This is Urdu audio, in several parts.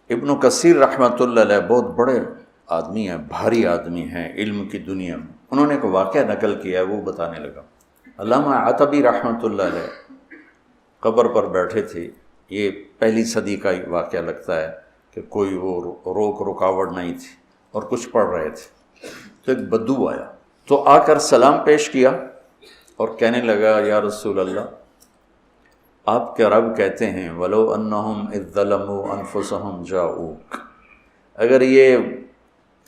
ابن کثیر رحمۃ اللہ علیہ بہت بڑے آدمی ہیں، بھاری آدمی ہیں علم کی دنیا میں، انہوں نے ایک واقعہ نقل کیا ہے، وہ بتانے لگا۔ علامہ عتبی رحمۃ اللہ علیہ قبر پر بیٹھے تھے، یہ پہلی صدی کا واقعہ لگتا ہے کہ کوئی وہ رکاوٹ نہیں تھی اور کچھ پڑھ رہے تھے، تو ایک بدو آیا تو آ کر سلام پیش کیا اور کہنے لگا یا رسول اللہ، آپ کے رب کہتے ہیں وَلَوْ أَنَّهُمْ إِذ ظَلَمُوا أَنفُسَهُمْ جَاءُوكَ، اگر یہ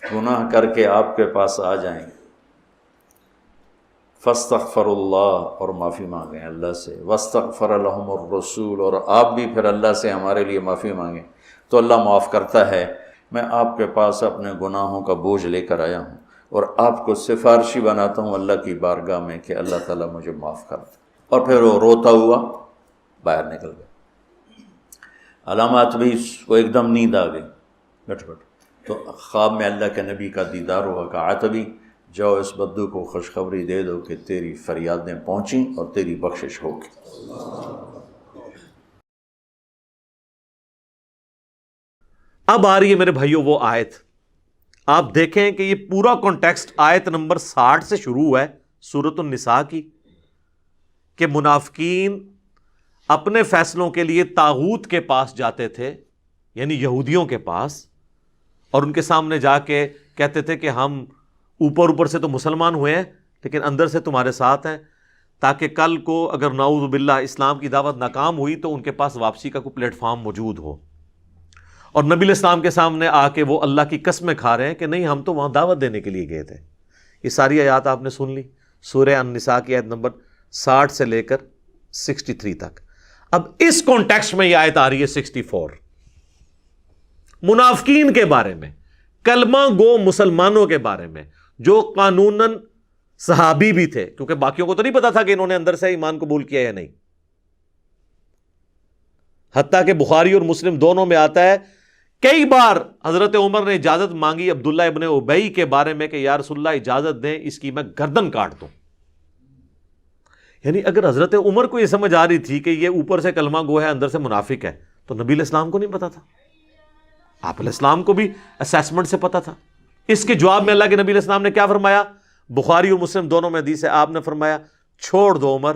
گناہ کر کے آپ کے پاس آ جائیں فَاسْتَغْفَرُوا اللَّهَ، اور معافی مانگیں اللہ سے، وَاسْتَغْفَرَ لَهُمُ الرَّسُولُ، اور آپ بھی پھر اللہ سے ہمارے لیے معافی مانگیں تو اللہ معاف کرتا ہے۔ میں آپ کے پاس اپنے گناہوں کا بوجھ لے کر آیا ہوں اور آپ کو سفارشی بناتا ہوں اللہ کی بارگاہ میں کہ اللہ تعالیٰ مجھے معاف کر دے۔ اور پھر وہ روتا ہوا باہر نکل گیا۔ علامات بھی کو ایک دم نیند آ گئی، بیٹھ تو خواب میں اللہ کے نبی کا دیدار ہوا کہ عتبی جاؤ اس بدو کو خوشخبری دے دو کہ تیری فریادیں پہنچیں اور تیری بخشش ہوگی۔ اب آ رہی ہے میرے بھائیوں وہ آیت، آپ دیکھیں کہ یہ پورا کانٹیکسٹ آیت نمبر 60 سے شروع ہوا ہے سورۃ النساء کی، کہ منافقین اپنے فیصلوں کے لیے طاغوت کے پاس جاتے تھے، یعنی یہودیوں کے پاس، اور ان کے سامنے جا کے کہتے تھے کہ ہم اوپر سے تو مسلمان ہوئے ہیں لیکن اندر سے تمہارے ساتھ ہیں، تاکہ کل کو اگر نعوذ باللہ اسلام کی دعوت ناکام ہوئی تو ان کے پاس واپسی کا کوئی پلیٹ فارم موجود ہو۔ اور نبی علیہ السلام کے سامنے آ کے وہ اللہ کی قسمیں کھا رہے ہیں کہ نہیں ہم تو وہاں دعوت دینے کے لیے گئے تھے۔ یہ ساری آیات آپ نے سن لی، سورہ النساء کی آیت نمبر 60 سے لے کر 63 تک۔ اب اس کانٹیکسٹ میں یہ آیت آ رہی ہے 64، منافقین کے بارے میں، کلمہ گو مسلمانوں کے بارے میں جو قانوناً صحابی بھی تھے، کیونکہ باقیوں کو تو نہیں پتا تھا کہ انہوں نے اندر سے ایمان قبول کیا یا نہیں۔ حتیٰ کہ بخاری اور مسلم دونوں میں آتا ہے کئی بار حضرت عمر نے اجازت مانگی عبداللہ ابن ابی کے بارے میں کہ یا رسول اللہ اجازت دیں اس کی میں گردن کاٹ دوں۔ یعنی اگر حضرت عمر کو یہ سمجھ آ رہی تھی کہ یہ اوپر سے کلمہ گو ہے اندر سے منافق ہے، تو نبی علیہ السلام کو نہیں پتا تھا؟ آپ علیہ السلام کو بھی اسیسمنٹ سے پتا تھا۔ اس کے جواب میں اللہ کے نبی علیہ السلام نے کیا فرمایا؟ بخاری اور مسلم دونوں میں حدیث ہے، آپ نے فرمایا چھوڑ دو عمر،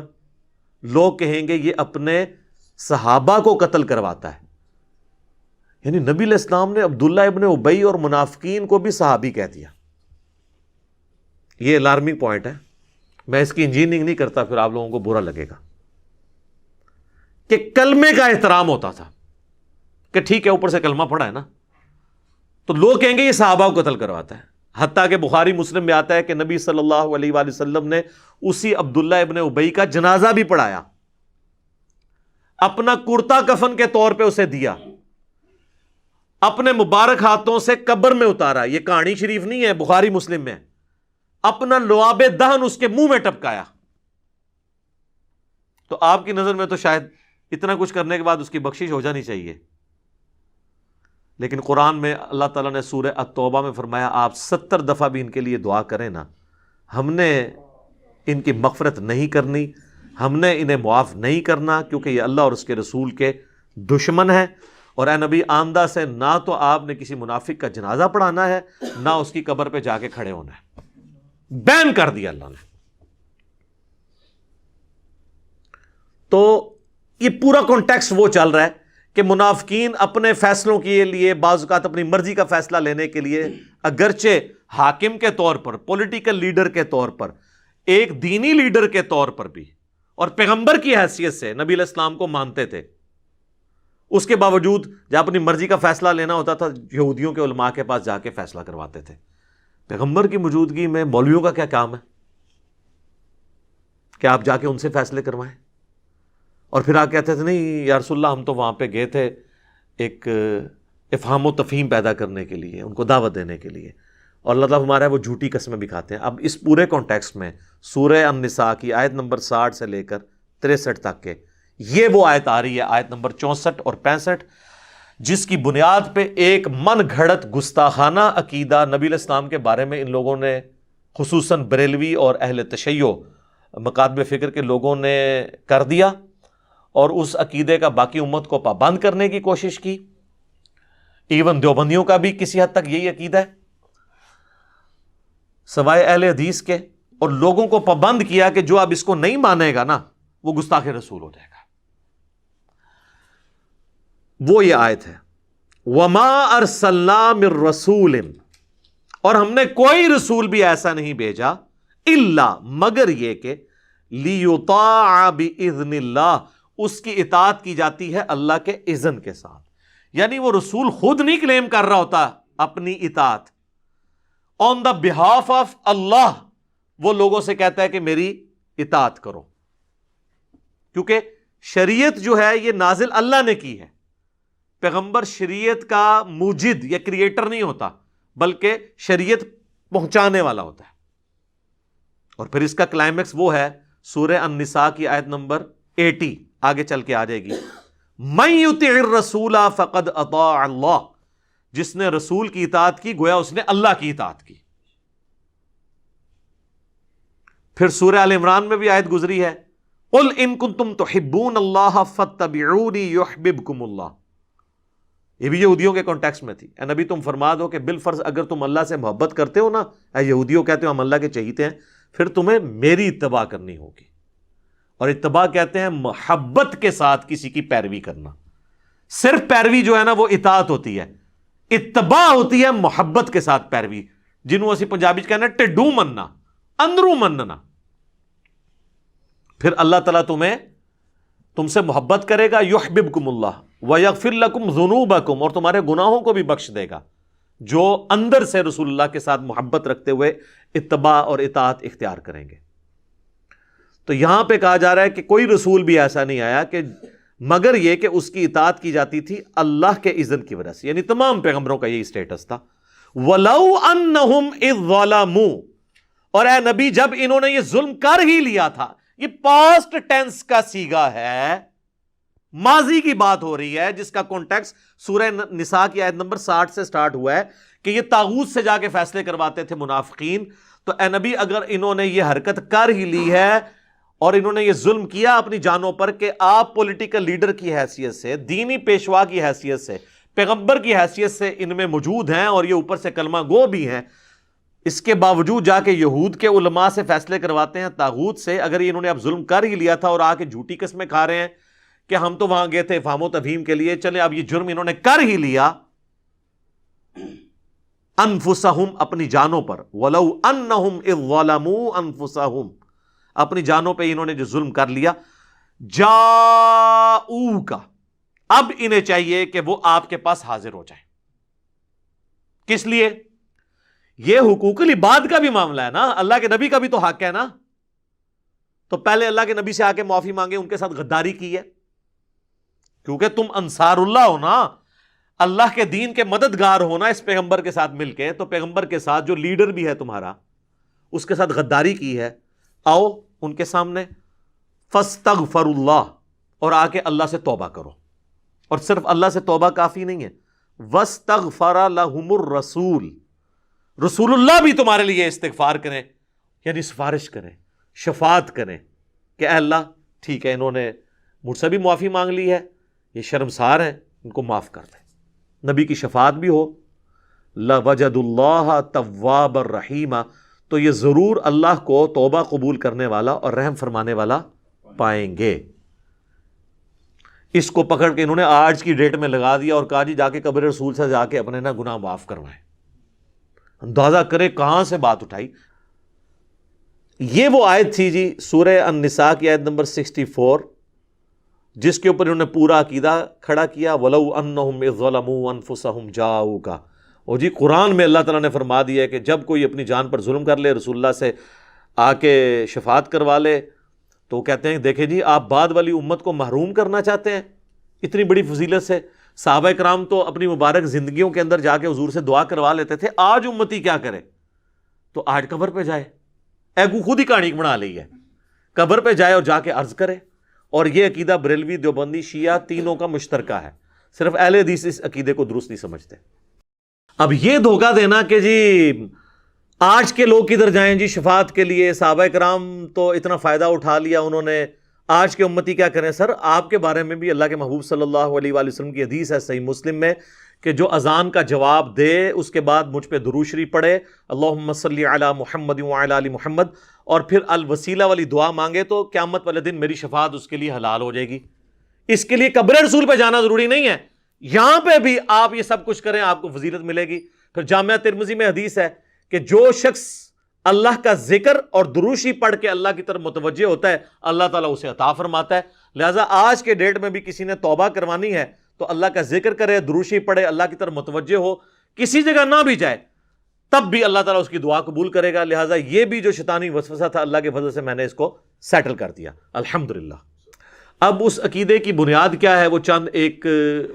لوگ کہیں گے یہ اپنے صحابہ کو قتل کرواتا ہے۔ یعنی نبی علیہ السلام نے عبداللہ ابن ابی اور منافقین کو بھی صحابی کہہ دیا۔ یہ الارمنگ پوائنٹ ہے، میں اس کی انجینئرنگ نہیں کرتا، پھر آپ لوگوں کو برا لگے گا۔ کہ کلمے کا احترام ہوتا تھا کہ ٹھیک ہے اوپر سے کلمہ پڑھا ہے نا، تو لوگ کہیں گے یہ صحابہ کو قتل کرواتا ہے۔ حتیٰ کہ بخاری مسلم میں آتا ہے کہ نبی صلی اللہ علیہ وآلہ وسلم نے اسی عبداللہ ابن ابی کا جنازہ بھی پڑھایا، اپنا کرتا کفن کے طور پہ اسے دیا، اپنے مبارک ہاتھوں سے قبر میں اتارا۔ یہ کہانی شریف نہیں ہے، بخاری مسلم میں، اپنا لعاب دہن اس کے منہ میں ٹپکایا۔ تو آپ کی نظر میں تو شاید اتنا کچھ کرنے کے بعد اس کی بخشش ہو جانی چاہیے، لیکن قرآن میں اللہ تعالیٰ نے سورہ التوبہ میں فرمایا آپ 70 دفعہ بھی ان کے لیے دعا کریں نا، ہم نے ان کی مغفرت نہیں کرنی، ہم نے انہیں معاف نہیں کرنا، کیونکہ یہ اللہ اور اس کے رسول کے دشمن ہے۔ اور اے نبی آمدہ سے نہ تو آپ نے کسی منافق کا جنازہ پڑھانا ہے، نہ اس کی قبر پہ جا کے کھڑے ہونا ہے، بین کر دیا اللہ نے۔ تو یہ پورا کانٹیکسٹ وہ چل رہا ہے کہ منافقین اپنے فیصلوں کے لیے بعض اوقات اپنی مرضی کا فیصلہ لینے کے لیے اگرچہ حاکم کے طور پر، پولیٹیکل لیڈر کے طور پر، ایک دینی لیڈر کے طور پر بھی اور پیغمبر کی حیثیت سے نبی علیہ السلام کو مانتے تھے، اس کے باوجود جب اپنی مرضی کا فیصلہ لینا ہوتا تھا یہودیوں کے علماء کے پاس جا کے فیصلہ کرواتے تھے۔ پیغمبر کی موجودگی میں مولویوں کا کیا کام ہے کہ آپ جا کے ان سے فیصلے کروائیں؟ اور پھر آپ کہتے تھے نہیں یا رسول اللہ ہم تو وہاں پہ گئے تھے ایک افہام و تفہیم پیدا کرنے کے لیے، ان کو دعوت دینے کے لیے، اور اللہ تعالیٰ ہمارا ہے وہ جھوٹی قسمیں بھی کھاتے ہیں۔ اب اس پورے کانٹیکسٹ میں سورہ النساء کی آیت نمبر 60 سے لے کر 63 تک کے یہ وہ آیت آ رہی ہے، آیت نمبر 64 اور 65، جس کی بنیاد پہ ایک من گھڑت گستاخانہ عقیدہ نبی علیہ السلام کے بارے میں ان لوگوں نے، خصوصاً بریلوی اور اہل تشیع مکاتب فکر کے لوگوں نے کر دیا، اور اس عقیدے کا باقی امت کو پابند کرنے کی کوشش کی۔ ایون دیوبندیوں کا بھی کسی حد تک یہی عقیدہ ہے، سوائے اہل حدیث کے، اور لوگوں کو پابند کیا کہ جو اب اس کو نہیں مانے گا نا وہ گستاخ رسول ہو جائے گا۔ وہ یہ آیت ہے وما ارسلنا من رسول، اور ہم نے کوئی رسول بھی ایسا نہیں بھیجا الا مگر یہ کہ لیطاع باذن اللہ، اس کی اطاعت کی جاتی ہے اللہ کے اذن کے ساتھ۔ یعنی وہ رسول خود نہیں کلیم کر رہا ہوتا اپنی اطاعت، آن دا بہاف آف اللہ وہ لوگوں سے کہتا ہے کہ میری اطاعت کرو، کیونکہ شریعت جو ہے یہ نازل اللہ نے کی ہے۔ پیغمبر شریعت کا موجد یا کریٹر نہیں ہوتا، بلکہ شریعت پہنچانے والا ہوتا ہے۔ اور پھر اس کا کلائمیکس وہ ہے سورہ النساء کی آیت نمبر 80، آگے چل کے آ جائے گی، من یطع الرسول فقد اطاع اللہ، جس نے رسول کی اطاعت کی گویا اس نے اللہ کی اطاعت کی۔ پھر سورہ آل عمران میں بھی آیت گزری ہے، قل ان کنتم تحبون اللہ فاتبعونی یحببکم اللہ، یہ بھی یہودیوں کے کانٹیکسٹ میں تھی۔ اے نبی تم فرما دو کہ بالفرض اگر تم اللہ سے محبت کرتے ہو نا، اے یہودیوں کہتے ہو ہم اللہ کے چہیتے ہیں، پھر تمہیں میری اتباع کرنی ہوگی۔ اور اتباع کہتے ہیں محبت کے ساتھ کسی کی پیروی کرنا۔ صرف پیروی جو ہے نا وہ اطاعت ہوتی ہے، اتباع ہوتی ہے محبت کے ساتھ پیروی، جنہوں اسی پنجابی چ کہنا ٹڈو مننا، اندروں مننا۔ پھر اللہ تعالیٰ تم سے محبت کرے گا، یحببکم اللہ ویغفر لکم ذنوبکم، اور تمہارے گناہوں کو بھی بخش دے گا، جو اندر سے رسول اللہ کے ساتھ محبت رکھتے ہوئے اتباع اور اطاعت اختیار کریں گے۔ تو یہاں پہ کہا جا رہا ہے کہ کوئی رسول بھی ایسا نہیں آیا کہ مگر یہ کہ اس کی اطاعت کی جاتی تھی اللہ کے اذن کی وجہ سے، یعنی تمام پیغمبروں کا یہی سٹیٹس تھا۔ وَلَوْ أَنَّهُمْ إِذْ ظَلَمُوا، اور اے نبی جب انہوں نے یہ ظلم کر ہی لیا تھا، یہ پاسٹ ٹینس کا صیغہ ہے، ماضی کی بات ہو رہی ہے، جس کا کانٹیکس سورہ نساء کی آیت نمبر 60 سے سٹارٹ ہوا ہے کہ یہ طاغوت سے جا کے فیصلے کرواتے تھے منافقین۔ تو اے نبی اگر انہوں نے یہ حرکت کر ہی لی ہے اور انہوں نے یہ ظلم کیا اپنی جانوں پر کہ آپ پولیٹیکل لیڈر کی حیثیت سے، دینی پیشوا کی حیثیت سے، پیغمبر کی حیثیت سے ان میں موجود ہیں اور یہ اوپر سے کلمہ گو بھی ہیں، اس کے باوجود جا کے یہود کے علماء سے فیصلے کرواتے ہیں طاغوت سے۔ اگر انہوں نے اب ظلم کر ہی لیا تھا اور آ کے جھوٹی قسمیں کھا رہے ہیں کہ ہم تو وہاں گئے تھے افہام و تفہیم کے لیے، چلے اب یہ جرم انہوں نے کر ہی لیا، انفسہم اپنی جانوں پر، ولو انہم اذ ظلموا انفسہم اپنی جانوں پہ انہوں نے جو ظلم کر لیا، جاؤکا اب انہیں چاہیے کہ وہ آپ کے پاس حاضر ہو جائیں۔ کس لیے؟ یہ حقوق العباد کا بھی معاملہ ہے نا، اللہ کے نبی کا بھی تو حق ہے نا۔ تو پہلے اللہ کے نبی سے آ کے معافی مانگے، ان کے ساتھ غداری کی ہے، کیونکہ تم انصار اللہ ہو نا، اللہ کے دین کے مددگار ہونا اس پیغمبر کے ساتھ مل کے، تو پیغمبر کے ساتھ جو لیڈر بھی ہے تمہارا اس کے ساتھ غداری کی ہے، آؤ ان کے سامنے فاستغفر اللہ، اور آ کے اللہ سے توبہ کرو۔ اور صرف اللہ سے توبہ کافی نہیں ہے، واستغفر لہم الرسول، رسول اللہ بھی تمہارے لیے استغفار کریں، یعنی سفارش کریں، شفاعت کریں کہ اے اللہ ٹھیک ہے انہوں نے مجھ سے بھی معافی مانگ لی ہے، یہ شرمسار ہیں، ان کو معاف کر دیں۔ نبی کی شفاعت بھی ہو، لَوَجَدُ اللَّهَ تَوَّابًا رَحِيمًا، تو یہ ضرور اللہ کو توبہ قبول کرنے والا اور رحم فرمانے والا پائیں گے۔ اس کو پکڑ کے انہوں نے آج کی ڈیٹ میں لگا دیا اور کہا جی جا کے قبر رسول سے جا کے اپنے نا گناہ معاف کروائیں۔ اندازہ کرے کہاں سے بات اٹھائی۔ یہ وہ آیت تھی جی سورہ النساء کی آیت نمبر 64، جس کے اوپر انہوں نے پورا عقیدہ کھڑا کیا، وَلَوْ أَنَّهُمْ إِذْ ظَلَمُوا أَنفُسَهُمْ جَاءُوكَ۔ اور جی قرآن میں اللہ تعالیٰ نے فرما دیا ہے کہ جب کوئی اپنی جان پر ظلم کر لے، رسول اللہ سے آ کے شفاعت کروا لے، تو وہ کہتے ہیں دیکھیں جی آپ بعد والی امت کو محروم کرنا چاہتے ہیں اتنی بڑی فضیلت سے۔ صحابہ کرام تو اپنی مبارک زندگیوں کے اندر جا کے حضور سے دعا کروا لیتے تھے، آج امتی کیا کرے؟ تو آج قبر پہ جائے، ایگو خود ہی کہانی بنا لی ہے، قبر پہ جائے اور جا کے عرض کرے۔ اور یہ عقیدہ بریلوی، دیوبندی، شیعہ تینوں کا مشترکہ ہے، صرف اہل حدیث اس عقیدے کو درست نہیں سمجھتے۔ اب یہ دھوکہ دینا کہ جی آج کے لوگ کدھر جائیں جی شفاعت کے لیے، صحابہ کرام تو اتنا فائدہ اٹھا لیا انہوں نے، آج کے امتی کیا کریں؟ سر آپ کے بارے میں بھی اللہ کے محبوب صلی اللہ علیہ وآلہ وسلم کی حدیث ہے صحیح مسلم میں کہ جو اذان کا جواب دے اس کے بعد مجھ پہ درود شریف پڑھے اللہم صلی علی محمد وعلی آل محمد، اور پھر الوسیلہ والی دعا مانگے تو قیامت والے دن میری شفاعت اس کے لیے حلال ہو جائے گی۔ اس کے لیے قبر رسول پہ جانا ضروری نہیں ہے، یہاں پہ بھی آپ یہ سب کچھ کریں آپ کو فضیلت ملے گی۔ پھر جامعہ ترمذی میں حدیث ہے کہ جو شخص اللہ کا ذکر اور درود شریف پڑھ کے اللہ کی طرف متوجہ ہوتا ہے اللہ تعالیٰ اسے عطا فرماتا ہے۔ لہٰذا آج کے ڈیٹ میں بھی کسی نے توبہ کروانی ہے تو اللہ کا ذکر کرے، درود شریف پڑھے، اللہ کی طرف متوجہ ہو، کسی جگہ نہ بھی جائے تب بھی اللہ تعالیٰ اس کی دعا قبول کرے گا۔ لہٰذا یہ بھی جو شیطانی وسوسہ تھا اللہ کے فضل سے میں نے اس کو سیٹل کر دیا الحمدللہ۔ اب اس عقیدے کی بنیاد کیا ہے وہ چند ایک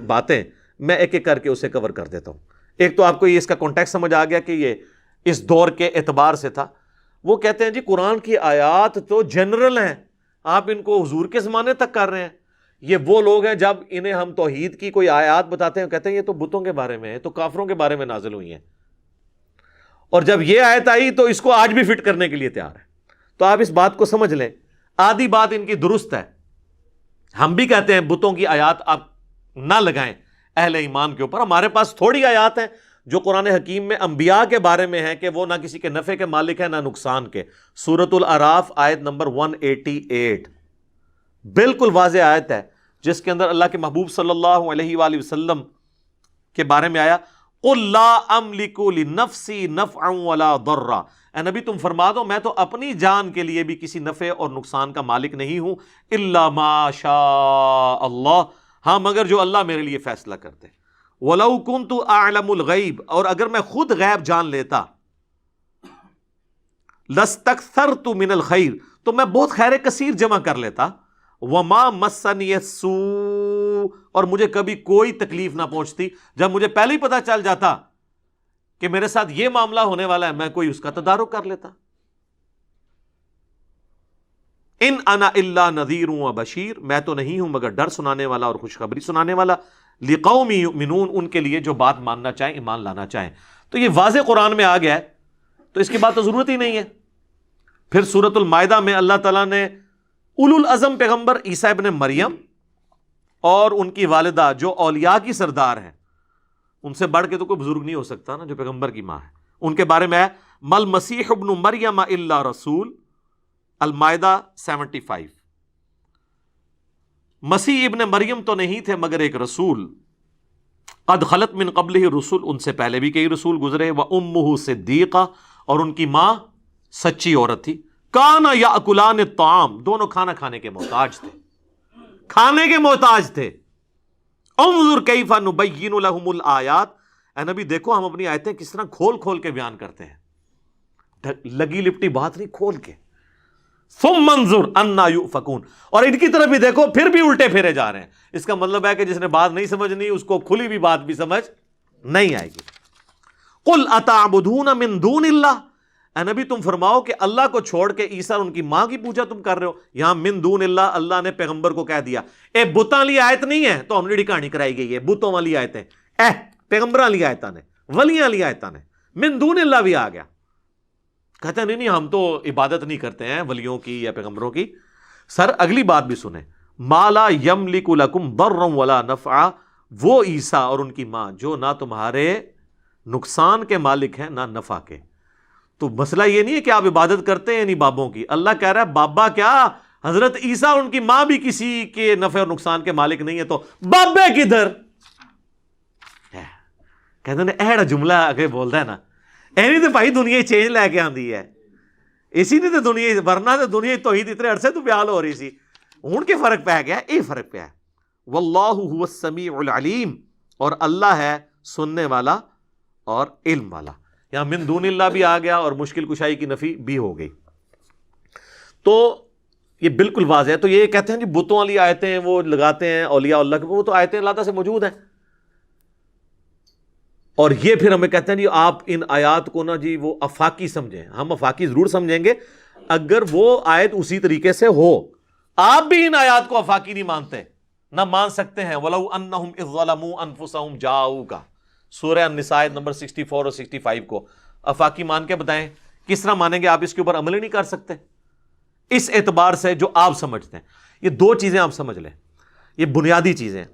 باتیں میں ایک ایک کر کے اسے کور کر دیتا ہوں۔ ایک تو آپ کو یہ اس کا کانٹیکسٹ سمجھ آ گیا کہ یہ اس دور کے اعتبار سے تھا۔ وہ کہتے ہیں جی قرآن کی آیات تو جنرل ہیں، آپ ان کو حضور کے زمانے تک کر رہے ہیں۔ یہ وہ لوگ ہیں جب انہیں ہم توحید کی کوئی آیات بتاتے ہیں کہتے ہیں یہ تو بتوں کے بارے میں ہے، تو کافروں کے بارے میں نازل ہوئی ہیں، اور جب یہ آیت آئی تو اس کو آج بھی فٹ کرنے کے لیے تیار ہے۔ تو آپ اس بات کو سمجھ لیں، آدھی بات ان کی درست ہے، ہم بھی کہتے ہیں بتوں کی آیات آپ نہ لگائیں اہل ایمان کے اوپر۔ ہمارے پاس تھوڑی آیات ہیں جو قرآن حکیم میں انبیاء کے بارے میں ہے کہ وہ نہ کسی کے نفع کے مالک ہیں نہ نقصان کے۔ سورۃ الاعراف آیت نمبر 188 بالکل واضح آیت ہے جس کے اندر اللہ کے محبوب صلی اللہ علیہ وآلہ وسلم کے بارے میں آیا قُلْ لَا أَمْلِكُ لِنَفْسِي نَفْعًا وَلَا ضَرًّا، اے نبی تم فرما دو میں تو اپنی جان کے لیے بھی کسی نفع اور نقصان کا مالک نہیں ہوں، إِلَّا مَا شَاءَ اللَّهُ، ہاں مگر جو اللہ میرے لیے فیصلہ کرتے۔ وَلَوْ كُنْتُ أَعْلَمُ الْغَيْبَ، اور اگر میں خود غیب جان لیتا، لَاسْتَكْثَرْتُ مِنَ الْخَيْرِ، تو میں بہت خیر کثیر جمع کر لیتا، وَمَا مَسَّنِيَ السُّوءُ، اور مجھے کبھی کوئی تکلیف نہ پہنچتی۔ جب مجھے پہلے ہی پتا چل جاتا کہ میرے ساتھ یہ معاملہ ہونے والا ہے میں کوئی اس کا تدارک کر لیتا۔ ان انا الا نذیر و بشیر، میں تو نہیں ہوں مگر ڈر سنانے والا اور خوشخبری سنانے والا، لقوم یؤمنون، ان کے لیے جو بات ماننا چاہیں ایمان لانا چاہیں۔ تو یہ واضح قرآن میں آ گیا ہے تو اس کی بات تو ضرورت ہی نہیں ہے۔ پھر سورۃ المائدہ میں اللہ تعالیٰ نے اولو العزم پیغمبر عیسیٰ ابن مریم اور ان کی والدہ جو اولیاء کی سردار ہیں، ان سے بڑھ کے تو کوئی بزرگ نہیں ہو سکتا نا جو پیغمبر کی ماں ہے، ان کے بارے میں ہے مل مسیح ابن مریم الا رسول، المائدہ 75۔ مسیح ابن مریم تو نہیں تھے مگر ایک رسول، قد خلت من قبلہ الرسل، ان سے پہلے بھی کئی رسول گزرے، وامہ صدیقہ، اور ان کی ماں سچی عورت تھی، کانا یاکلان الطعام، دونوں کھانا کھانے کے محتاج تھے، کھانے کے محتاج تھے۔ انظر کیف نبین لہم الآیات، اے نبی دیکھو ہم اپنی آیتیں کس طرح کھول کھول کے بیان کرتے ہیں، لگی لپٹی بات نہیں، کھول کے۔ ثم انظر انا یؤفکون، اور ان کی طرف بھی دیکھو پھر بھی الٹے پھیرے جا رہے ہیں۔ اس کا مطلب ہے کہ جس نے بات نہیں سمجھنی اس کو کھلی بھی بات بھی سمجھ نہیں آئے گی۔ قل اتعبدون من دون اللہ، اے نبی تم فرماؤ کہ اللہ کو چھوڑ کے عیسیٰ اور ان کی ماں کی پوجا تم کر رہے ہو۔ یہاں من دون اللہ، اللہ نے پیغمبر کو کہہ دیا اے بتاں والی آیت نہیں ہے تو ہم نے کہانی کرائی گئی ہے، بتوں والی آیتیں، اے پیغمبراں والی آیتاں نے، ولیاں والی آیتاں نے، من دون اللہ بھی آ گیا۔ کہتے ہیں نہیں ہم تو عبادت نہیں کرتے ہیں ولیوں کی یا پیغمبروں کی۔ سر اگلی بات بھی سنیں، ما لا یملک لکم ضرا ولا نفعا، وہ عیسیٰ اور ان کی ماں جو نہ تمہارے نقصان کے مالک ہیں نہ نفع کے۔ تو مسئلہ یہ نہیں ہے کہ آپ عبادت کرتے ہیں نہیں بابوں کی، اللہ کہہ رہا ہے بابا کیا، حضرت عیسیٰ اور ان کی ماں بھی کسی کے نفع اور نقصان کے مالک نہیں ہے، تو بابے کدھر؟ کہتے ہیں ایڑا جملہ آگے بولتا ہے نا، اینی تو بھائی دنیا چینج لے کے آندی ہے، اسی نے تو دنیا، ورنہ تو دنیا توحید اتنے عرصے تو بیال ہو رہی سی، ہون کے فرق پہ گیا، یہ فرق پہ ہے۔ واللہ هو السمیع العلیم، اور اللہ ہے سننے والا اور علم والا۔ یہاں من دون اللہ بھی آ گیا اور مشکل کشائی کی نفی بھی ہو گئی۔ تو یہ بالکل واضح ہے۔ تو یہ کہتے ہیں جی بتوں والی آیتیں وہ لگاتے ہیں اولیاء اللہ کے، وہ تو آیتیں اللہ سے موجود ہیں، اور یہ پھر ہمیں کہتے ہیں جی آپ ان آیات کو نا جی وہ افاقی سمجھیں۔ ہم افاقی ضرور سمجھیں گے اگر وہ آیت اسی طریقے سے ہو۔ آپ بھی ان آیات کو افاقی نہیں مانتے، نہ مان سکتے ہیں۔ وَلَوْ أَنَّهُمْ إِذْ ظَلَمُوا أَنفُسَهُمْ جَاءُوكَ، سورہ النساء نمبر 64 اور 65 کو افاقی مان کے بتائیں کس طرح مانیں گے؟ آپ اس کے اوپر عمل ہی نہیں کر سکتے۔ اس اعتبار سے جو آپ سمجھتے ہیں، یہ دو چیزیں آپ سمجھ لیں، یہ بنیادی چیزیں۔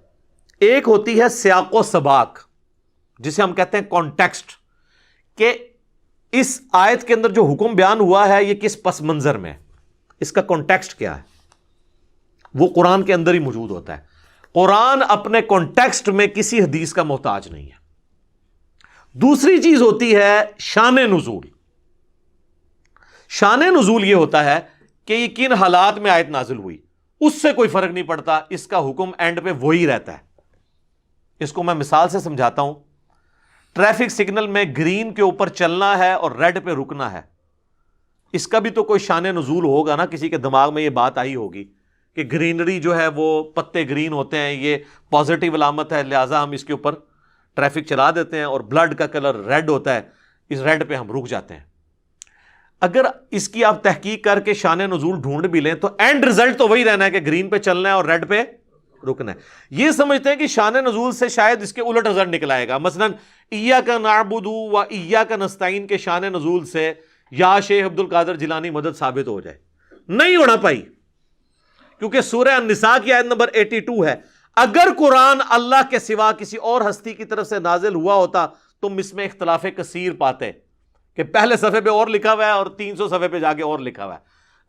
ایک ہوتی ہے سیاق و سباق، جسے ہم کہتے ہیں کانٹیکسٹ، کہ اس آیت کے اندر جو حکم بیان ہوا ہے یہ کس پس منظر میں ہے، اس کا کانٹیکسٹ کیا ہے، وہ قرآن کے اندر ہی موجود ہوتا ہے. قرآن اپنے کانٹیکسٹ میں کسی حدیث کا محتاج نہیں ہے. دوسری چیز ہوتی ہے شان نزول. شان نزول یہ ہوتا ہے کہ یہ کن حالات میں آیت نازل ہوئی، اس سے کوئی فرق نہیں پڑتا، اس کا حکم اینڈ پہ وہی رہتا ہے. اس کو میں مثال سے سمجھاتا ہوں. ٹریفک سگنل میں گرین کے اوپر چلنا ہے اور ریڈ پہ رکنا ہے، اس کا بھی تو کوئی شان نزول ہوگا نا. کسی کے دماغ میں یہ بات آئی ہوگی کہ گرینری جو ہے وہ پتے گرین ہوتے ہیں، یہ پازیٹیو علامت ہے، لہٰذا ہم اس کے اوپر ٹریفک چلا دیتے ہیں، اور بلڈ کا کلر ریڈ ہوتا ہے، اس ریڈ پہ ہم رک جاتے ہیں. اگر اس کی آپ تحقیق کر کے شان نزول ڈھونڈ بھی لیں تو اینڈ رزلٹ تو وہی رہنا ہے کہ گرین پہ چلنا ہے اور ریڈ پہ رکنا ہے. یہ سمجھتے ہیں کہ شان نزول سے شاید اس کے الٹ رزلٹ نکل آئے گا. مثلا ایاک نعبد و ایاک نستعین کے شان نزول سے یا شیخ عبد القادر جیلانی مدد ثابت ہو جائے. نہیں ہونا پائی، کیونکہ سورہ النساء کی آیت نمبر 82 ہے. اگر قرآن اللہ کے سوا کسی اور ہستی کی طرف سے نازل ہوا ہوتا تم اس میں اختلاف کثیر پاتے کہ پہلے صفحے پہ اور لکھا ہوا ہے اور 300 صفحے پہ جا کے اور لکھا ہوا ہے.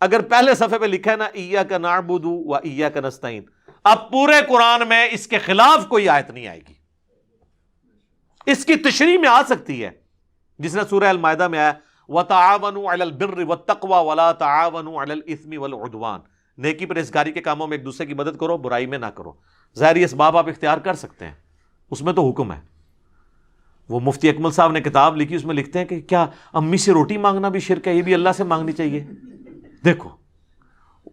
اگر پہلے صفحے پہ لکھا ہے نا ایاک نعبد و ایاک نستعین، اب پورے قرآن میں اس کے خلاف کوئی آیت نہیں آئے گی. اس کی تشریح میں آ سکتی ہے، جس نے سورہ المائدہ میں آیا وَتَعَاوَنُوا عَلَى الْبِرِّ وَالتَّقْوَى وَلَا تَعَاوَنُوا عَلَى الْإِثْمِ وَالْعُدْوَانِ. نیکی پرہیزگاری کے کاموں میں ایک دوسرے کی مدد کرو، برائی میں نہ کرو. ظاہری اسباب آپ اختیار کر سکتے ہیں، اس میں تو حکم ہے. وہ مفتی اکمل صاحب نے کتاب لکھی، اس میں لکھتے ہیں کہ کیا امی سے روٹی مانگنا بھی شرک ہے؟ یہ بھی اللہ سے مانگنی چاہیے. دیکھو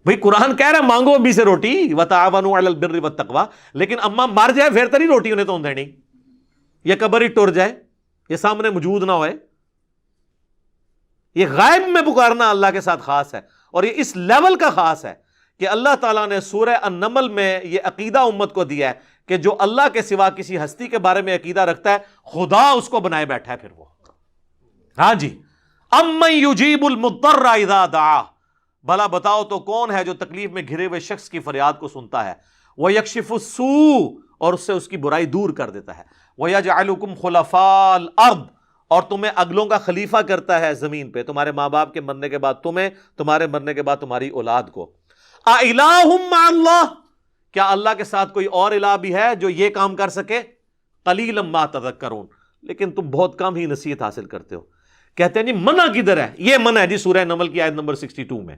بھئی قرآن کہہ رہا ہے مانگو امی سے روٹی، وَتَعَاوَنُوا عَلَى الْبِرِّ وَالتَّقْوَى، لیکن اما مر جائے پھر تو نہیں روٹی انہیں تو دینی، یا قبر ہی ٹر جائے، یہ سامنے موجود نہ ہوئے. یہ غائب میں پکارنا اللہ کے ساتھ خاص ہے، اور یہ اس لیول کا خاص ہے کہ اللہ تعالیٰ نے سورہ النمل میں یہ عقیدہ امت کو دیا ہے کہ جو اللہ کے سوا کسی ہستی کے بارے میں عقیدہ رکھتا ہے خدا اس کو بنائے بیٹھا ہے. پھر وہ ہاں جی امن یجیب المضطر اذا دعا، بھلا بتاؤ تو کون ہے جو تکلیف میں گھرے ہوئے شخص کی فریاد کو سنتا ہے. وَيَكْشِفُ السُّوءَ، اور اس سے اس کی برائی دور کر دیتا ہے. وَيَجْعَلُكُمْ خُلَفَاءَ الْأَرْضِ، اور تمہیں اگلوں کا خلیفہ کرتا ہے زمین پہ، تمہارے ماں باپ کے مرنے کے بعد تمہیں، تمہارے مرنے کے بعد تمہاری اولاد کو. اِلَٰهٌ مَّعَ اللَّهِ، کیا اللہ کے ساتھ کوئی اور الہ بھی ہے جو یہ کام کر سکے؟ قَلِيلًا مَّا تَذَكَّرُونَ، لیکن تم بہت کم ہی نصیحت حاصل کرتے ہو. کہتے ہیں جی منع کدھر ہے؟ یہ منع ہے جی سورہ نمل کی آیت نمبر 62 میں.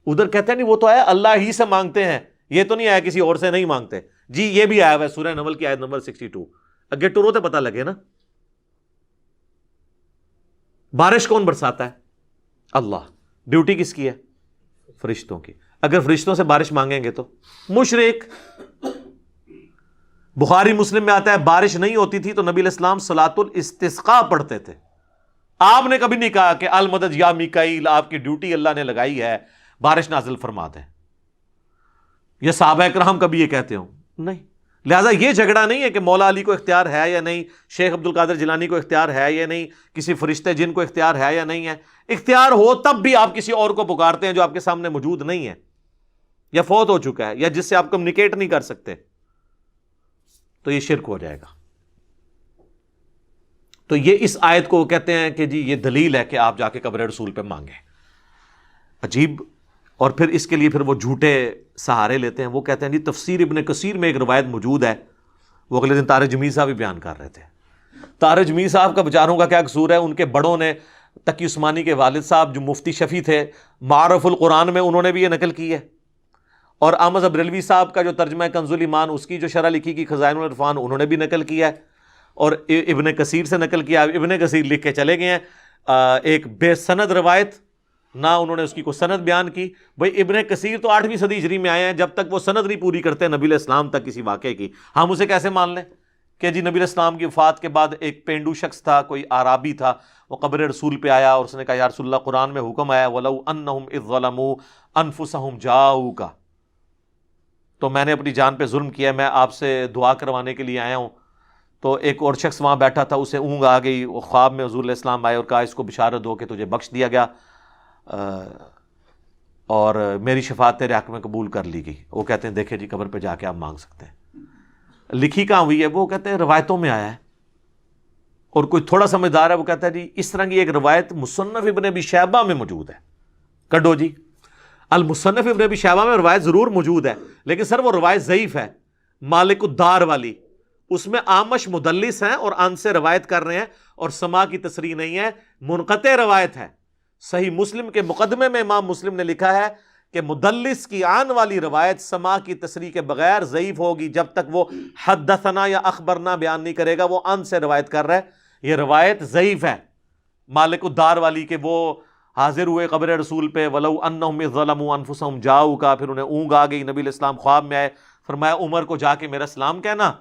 ادھر کہتے ہیں نہیں وہ تو ہے اللہ ہی سے مانگتے ہیں، یہ تو نہیں آیا کسی اور سے نہیں مانگتے. جی یہ بھی آیا ہوا ہے سورہ نمل کی آیت نمبر 62. اگے ٹورو تے پتہ لگے نا. بارش کون برساتا ہے؟ اللہ. ڈیوٹی کس کی ہے؟ فرشتوں کی. اگر فرشتوں سے بارش مانگیں گے تو مشرک. بخاری مسلم میں آتا ہے بارش نہیں ہوتی تھی تو نبی علیہ السلام صلاۃ الاستسقاء پڑھتے تھے. آپ نے کبھی نہیں کہا کہ المدد یا میکائیل، آپ کی ڈیوٹی اللہ نے لگائی ہے، بارش نازل فرما دیں. یہ صحابہ کرام کبھی یہ کہتے ہوں؟ نہیں. لہٰذا یہ جھگڑا نہیں ہے کہ مولا علی کو اختیار ہے یا نہیں، شیخ عبد القادر جیلانی کو اختیار ہے یا نہیں، کسی فرشتے جن کو اختیار ہے یا نہیں ہے. اختیار ہو تب بھی آپ کسی اور کو پکارتے ہیں جو آپ کے سامنے موجود نہیں ہے یا فوت ہو چکا ہے یا جس سے آپ کمیونیکیٹ نہیں کر سکتے، تو یہ شرک ہو جائے گا. تو یہ اس آیت کو کہتے ہیں کہ جی یہ دلیل ہے کہ آپ جا کے قبر رسول پہ مانگیں. عجیب. اور پھر اس کے لیے پھر وہ جھوٹے سہارے لیتے ہیں. وہ کہتے ہیں جی تفسیر ابن کثیر میں ایک روایت موجود ہے، وہ اگلے دن طارق جمیل صاحب بھی بیان کر رہے تھے. طارق جمیل صاحب کا بیچاروں کا کیا قصور ہے؟ ان کے بڑوں نے، تقی عثمانی کے والد صاحب جو مفتی شفیع تھے، معارف القرآن میں انہوں نے بھی یہ نقل کی ہے، اور احمد بریلوی صاحب کا جو ترجمہ کنز الایمان اس کی جو شرح لکھی کی خزائن العرفان انہوں نے بھی نقل کیا ہے، اور ابن کثیر سے نقل کیا. ابن کثیر لکھ کے چلے گئے ہیں ایک بے سند روایت، نہ انہوں نے اس کی کوئی سند بیان کی. بھئی ابن کثیر تو 8ویں صدی ہجری میں آئے ہیں، جب تک وہ سند نہیں پوری کرتے نبی علیہ السلام تک کسی واقعے کی، ہم اسے کیسے مان لیں کہ جی نبی علیہ السلام کی وفات کے بعد ایک پینڈو شخص تھا، کوئی اعرابی تھا، وہ قبر رسول پہ آیا اور اس نے کہا یا رسول اللہ قرآن میں حکم آیا وَلَوْ أَنَّهُمْ إِذْ ظَلَمُوا أَنفُسَهُمْ جَاءُوكَ، تو میں نے اپنی جان پہ ظلم کیا، میں آپ سے دعا کروانے کے لیے آیا ہوں. تو ایک اور شخص وہاں بیٹھا تھا، اسے اونگ آ گئی، وہ خواب میں حضور علیہ السلام آئے اور کہا اس کو بشارت دو کہ تجھے بخش دیا گیا اور میری شفاعت تیرے حق میں قبول کر لی گئی. وہ کہتے ہیں دیکھیں جی قبر پہ جا کے آپ مانگ سکتے ہیں. لکھی کہاں ہوئی ہے؟ وہ کہتے ہیں روایتوں میں آیا ہے. اور کوئی تھوڑا سمجھدار ہے وہ کہتا ہے جی اس طرح کی ایک روایت مصنف ابن ابی شیبہ میں موجود ہے. کڈو جی المصنف ابن ابی شیبہ میں روایت ضرور موجود ہے لیکن سر وہ روایت ضعیف ہے, مالک الدار والی. اس میں آمش مدلس ہیں اور ان سے روایت کر رہے ہیں اور سما کی تصریح نہیں ہے, منقطع روایت ہے. صحیح مسلم کے مقدمے میں امام مسلم نے لکھا ہے کہ مدلس کی آن والی روایت سما کی تصریح کے بغیر ضعیف ہوگی جب تک وہ حدثنا یا اخبرنا بیان نہیں کرے گا, وہ ان سے روایت کر رہا ہے. یہ روایت ضعیف ہے مالک الدار والی کہ وہ حاضر ہوئے قبر رسول پہ ولو انہم ظلموا انفسہم جاؤ کا, پھر انہیں اونگ آ گئی, نبی علیہ السلام خواب میں آئے, فرمایا عمر کو جا کے میرا سلام کہنا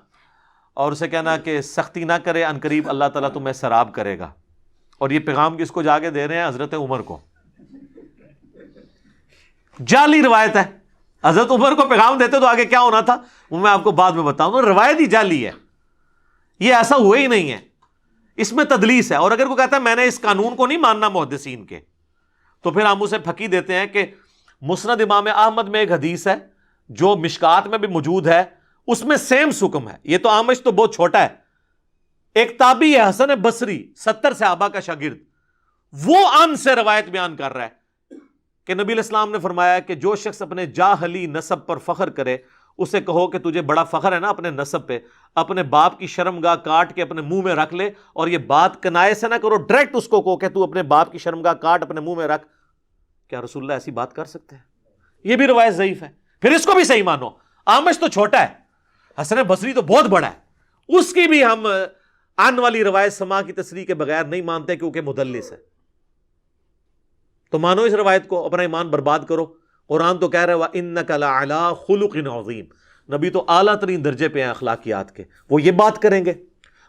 اور اسے کہنا کہ سختی نہ کرے, ان قریب اللہ تعالیٰ تمہیں سراب کرے گا. اور یہ پیغام کس کو جا کے دے رہے ہیں؟ حضرت عمر کو. جعلی روایت ہے, حضرت عمر کو پیغام دیتے تو آگے کیا ہونا تھا وہ میں آپ کو بعد میں بتاؤں. روایت ہی جعلی ہے, یہ ایسا ہوا ہی نہیں ہے, اس میں تدلیس ہے. اور اگر کوئی کہتا ہے میں نے اس قانون کو نہیں ماننا محدثین کے, تو پھر ہم اسے پھکی دیتے ہیں کہ مسند امام احمد میں ایک حدیث ہے جو مشکات میں بھی موجود ہے, اس میں سیم حکم ہے. یہ تو آمش تو بہت چھوٹا ہے, ایک تابعی ہے حسن بصری 70 صحابہ کا شاگرد, وہ ان سے روایت بیان کر رہا ہے کہ نبی علیہ السلام نے فرمایا کہ جو شخص اپنے جاہلی نسب پر فخر کرے اسے کہو کہ تجھے بڑا فخر ہے نا اپنے نسب پہ, اپنے باپ کی شرمگاہ کاٹ کے اپنے منہ میں رکھ لے, اور یہ بات کنائے سے نہ کرو, ڈائریکٹ اس کو کہو کہ تو اپنے باپ کی شرمگاہ کاٹ اپنے منہ میں رکھ. کیا رسول اللہ ایسی بات کر سکتے ہیں؟ یہ بھی روایت ضعیف ہے. پھر اس کو بھی صحیح مانو, آمش تو چھوٹا ہے, حسن بصری تو بہت بڑا ہے, اس کی بھی ہم آن والی روایت سما کی تصریح کے بغیر نہیں مانتے کیونکہ مدلس ہے. تو مانو اس روایت کو, اپنا ایمان برباد کرو. قرآن تو کہہ رہا ہے وَإِنَّكَ لَعَلَىٰ خُلُقٍ عَظِيمٍ, نبی تو اعلیٰ ترین درجے پہ ہیں اخلاقیات کے, وہ یہ بات کریں گے.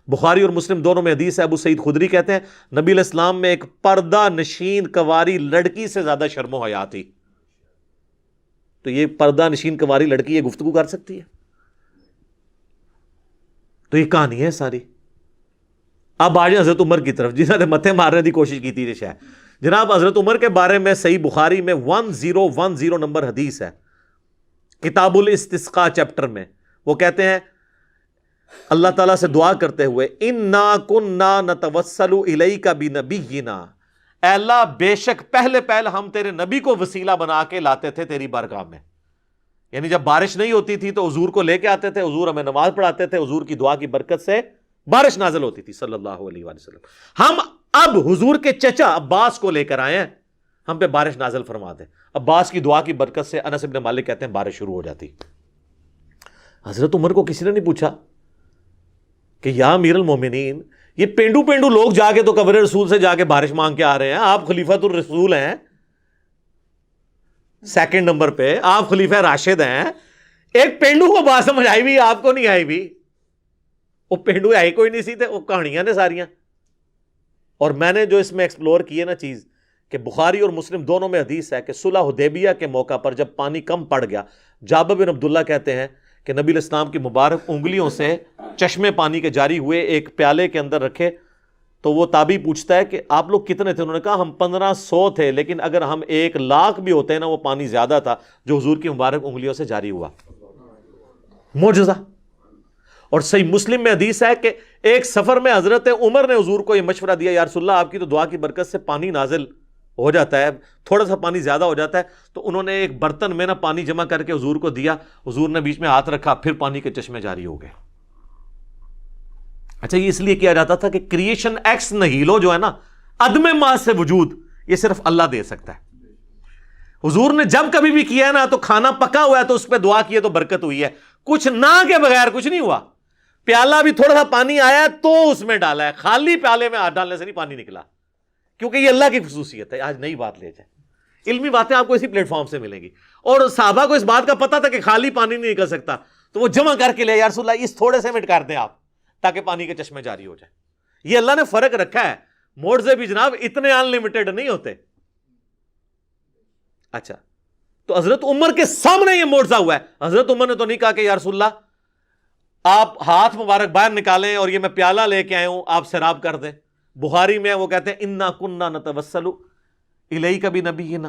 بخاری اور مسلم دونوں میں حدیث ہے, ابو سعید خدری کہتے ہیں نبی علیہ السلام میں ایک پردہ نشین کنواری لڑکی سے زیادہ شرم و حیا تھی. تو یہ پردہ نشین کنواری لڑکی یہ گفتگو کر سکتی ہے؟ تو یہ کہانی ہے ساری. اب آ جائیں حضرت عمر کی طرف, جنہوں نے متھے مارنے کی کوشش کی تھی شاید. جناب حضرت عمر کے بارے میں صحیح بخاری میں 1010 نمبر حدیث ہے, کتاب الاستسقاء چیپٹر میں. وہ کہتے ہیں اللہ تعالیٰ سے دعا کرتے ہوئے اِنَّا كُنَّا نَتَوَسَّلُ إِلَيْكَ بِنَبِيِّنَا, اے اللہ بے شک پہلے ہم تیرے نبی کو وسیلہ بنا کے لاتے تھے تیری بارگاہ میں. یعنی جب بارش نہیں ہوتی تھی تو حضور کو لے کے آتے تھے, حضور ہمیں نماز پڑھاتے تھے, حضور کی دعا کی برکت سے بارش نازل ہوتی تھی صلی اللہ علیہ وآلہ وسلم. ہم اب حضور کے چچا عباس کو لے کر آئے ہیں, ہم پہ بارش نازل فرما دیں. عباس کی دعا کی برکت سے انس بن مالک کہتے ہیں بارش شروع ہو جاتی. حضرت عمر کو کسی نے نہیں پوچھا کہ یا امیر المومنین, یہ پینڈو لوگ جا کے تو قبر رسول سے جا کے بارش مانگ کے آ رہے ہیں, آپ خلیفۃ الرسول ہیں, سیکنڈ نمبر پہ آپ خلیفہ راشد ہیں, ایک پینڈو کو بات سمجھ آئی بھی, آپ کو نہیں آئی بھی. وہ پینڈو آئی کوئی نہیں سی تھے, وہ کہانیاں نے ساریاں. اور میں نے جو اس میں ایکسپلور کی ہے نا چیز, کہ بخاری اور مسلم دونوں میں حدیث ہے کہ صلح حدیبیہ کے موقع پر جب پانی کم پڑ گیا, جابر بن عبداللہ کہتے ہیں کہ نبی علیہ السلام کی مبارک انگلیوں سے چشمے پانی کے جاری ہوئے, ایک پیالے کے اندر رکھے. تو وہ تابعی پوچھتا ہے کہ آپ لوگ کتنے تھے؟ انہوں نے کہا ہم 1500 تھے, لیکن اگر ہم 1,00,000 بھی ہوتے ہیں نا وہ پانی زیادہ تھا جو حضور کی مبارک انگلیوں سے جاری ہوا. معجزہ. اور صحیح مسلم میں حدیث ہے کہ ایک سفر میں حضرت عمر نے حضور کو یہ مشورہ دیا, یا رسول اللہ آپ کی تو دعا کی برکت سے پانی نازل ہو جاتا ہے, تھوڑا سا پانی زیادہ ہو جاتا ہے. تو انہوں نے ایک برتن میں نا پانی جمع کر کے حضور کو دیا, حضور نے بیچ میں ہاتھ رکھا, پھر پانی کے چشمے جاری ہو گئے. اچھا, یہ اس لیے کیا جاتا تھا کہ کریشن ایکس نہیلو جو ہے نا, عدم ماں سے وجود, یہ صرف اللہ دے سکتا ہے. حضور نے جب کبھی بھی کیا ہے نا تو کھانا پکا ہوا ہے تو اس پہ دعا کی ہے تو برکت ہوئی ہے, کچھ نہ کے بغیر کچھ نہیں ہوا. پیالہ بھی تھوڑا سا پانی آیا تو اس میں ڈالا ہے, خالی پیالے میں ہاتھ ڈالنے سے نہیں پانی نکلا, کیونکہ یہ اللہ کی خصوصیت ہے. آج نئی بات لے جائے, علمی باتیں آپ کو اسی پلیٹ فارم سے ملیں گی. اور صحابہ کو اس بات کا پتا تھا کہ خالی پانی نہیں نکل سکتا, تو وہ جمع کر کے لے, یا رسول اللہ اس تھوڑے سے مٹ کر دیں آپ تاکہ پانی کے چشمے جاری ہو جائے. یہ اللہ نے فرق رکھا ہے, موڑزے بھی جناب اتنے ان لمیٹڈ نہیں ہوتے. اچھا, تو حضرت عمر کے سامنے یہ معجزہ ہوا ہے. حضرت عمر نے تو نہیں کہا کہ یا رسول اللہ آپ ہاتھ مبارک باہر نکالیں اور یہ میں پیالہ لے کے آئے ہوں, آپ سیراب کر دیں. بخاری میں وہ کہتے ہیں انا کننا نتوسل الیک بنبینا.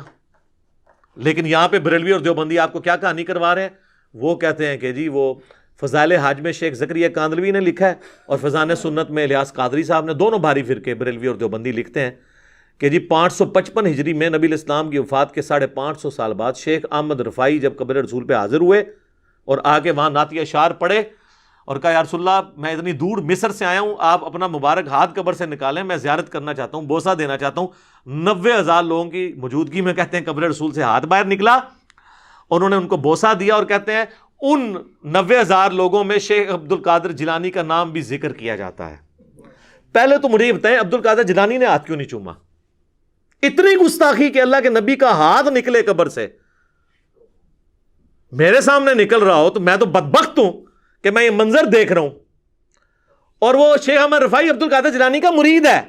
لیکن یہاں پہ بریلوی اور دیوبندی آپ کو کیا کہانی کروا رہے ہیں, وہ کہتے ہیں کہ جی وہ فضائل حج میں شیخ زکریا کاندلوی نے لکھا ہے، اور فضائل سنت میں الیاس قادری صاحب نے، دونوں بھاری فرقے بریلوی اور دیوبندی لکھتے ہیں کہ جی 555 ہجری میں نبی الاسلام کی وفات کے 550 سال بعد شیخ احمد رفاعی جب قبر رسول پہ حاضر ہوئے اور آ کے وہاں نعت اشعار پڑھے اور کہا یا رسول اللہ میں اتنی دور مصر سے آیا ہوں، آپ اپنا مبارک ہاتھ قبر سے نکالیں، میں زیارت کرنا چاہتا ہوں، بوسہ دینا چاہتا ہوں۔ 90,000 لوگوں کی موجودگی میں کہتے ہیں قبر رسول سے ہاتھ باہر نکلا، انہوں نے ان کو بوسہ دیا، اور کہتے ہیں ان 90,000 لوگوں میں شیخ عبد القادر جیلانی کا نام بھی ذکر کیا جاتا ہے۔ پہلے تو مجھے یہ بتائیں عبد القادر جیلانی نے ہاتھ کیوں نہیں چوما؟ اتنی گستاخی کہ اللہ کے نبی کا ہاتھ نکلے قبر سے، میرے سامنے نکل رہا ہو تو میں تو بدبخت ہوں کہ میں یہ منظر دیکھ رہا ہوں، اور وہ شیخ احمد رفاعی عبد القادر جیلانی کا مرید ہے،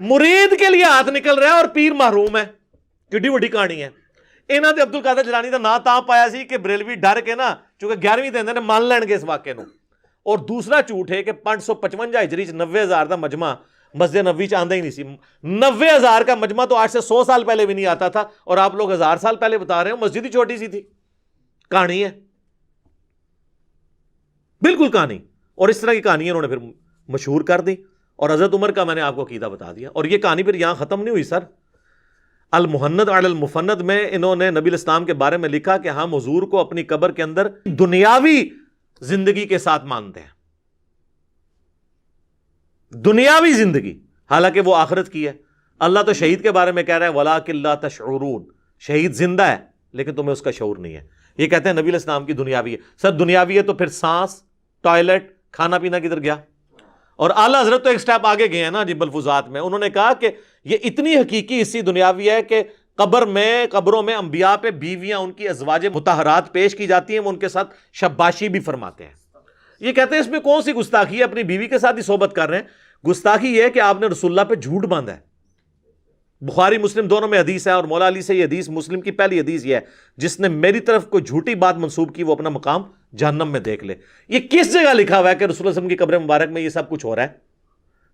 مرید کے لیے ہاتھ نکل رہا ہے اور پیر محروم ہے۔ کڈی وڈی کہانی ہے۔ انہاں تے عبد القادر جیلانی دا نام تاں پایا سی کہ بریلوی ڈر کے نا چونکہ 11ویں دن نے مان لین گے اس واقعے نو، اور دوسرا جھوٹ ہے کہ 555 ہجری 90,000 دا مجمع مسجد نبوی چ آندا ہی نہیں سی۔ 90,000 کا مجمع تو آج سے 100 سال پہلے بھی نہیں آتا تھا، اور آپ لوگ 1000 سال پہلے بتا رہے ہیں مسجد ہی چھوٹی سی تھی۔ کہانی ہے، بالکل کہانی، اور اس طرح کی کہانی انہوں نے پھر مشہور کر دی، اور حضرت عمر کا میں نے آپ کو عقیدہ بتا دیا۔ اور یہ کہانی پھر یہاں ختم نہیں ہوئی سر، المحند علی المفند میں انہوں نے نبی الاسلام کے بارے میں لکھا کہ ہم حضور کو اپنی قبر کے اندر دنیاوی زندگی کے ساتھ مانتے ہیں، دنیاوی زندگی، حالانکہ وہ آخرت کی ہے۔ اللہ تو شہید کے بارے میں کہہ رہا ہے وَلَٰكِن لَا تَشْعُرُونَ، شہید زندہ ہے لیکن تمہیں اس کا شعور نہیں ہے۔ یہ کہتے ہیں نبی الاسلام کی دنیاوی ہے۔ سر دنیاوی ہے تو پھر سانس، ٹوائلٹ، کھانا پینا کدھر گیا؟ اور اعلیٰ حضرت تو ایک سٹیپ آگے گئے ہیں نا جی ملفوظات میں، انہوں نے کہا کہ یہ اتنی حقیقی حصی دنیاوی ہے کہ قبروں میں انبیاء پہ بیویاں ان کی ازواج مطہرات پیش کی جاتی ہیں، وہ ان کے ساتھ شباشی بھی فرماتے ہیں۔ یہ کہتے ہیں اس میں کون سی گستاخی ہے، اپنی بیوی کے ساتھ ہی صحبت کر رہے ہیں۔ گستاخی یہ ہے کہ آپ نے رسول اللہ پہ جھوٹ باندھا ہے۔ بخاری مسلم دونوں میں حدیث ہے، اور مولا علی سے یہ حدیث، مسلم کی پہلی حدیث یہ ہے جس نے میری طرف کوئی جھوٹی بات منسوب کی وہ اپنا مقام جہنم میں دیکھ لے۔ یہ کس جگہ لکھا ہوا ہے کہ رسول اللہ صلی اللہ علیہ وسلم کی قبر مبارک میں یہ سب کچھ ہو رہا ہے؟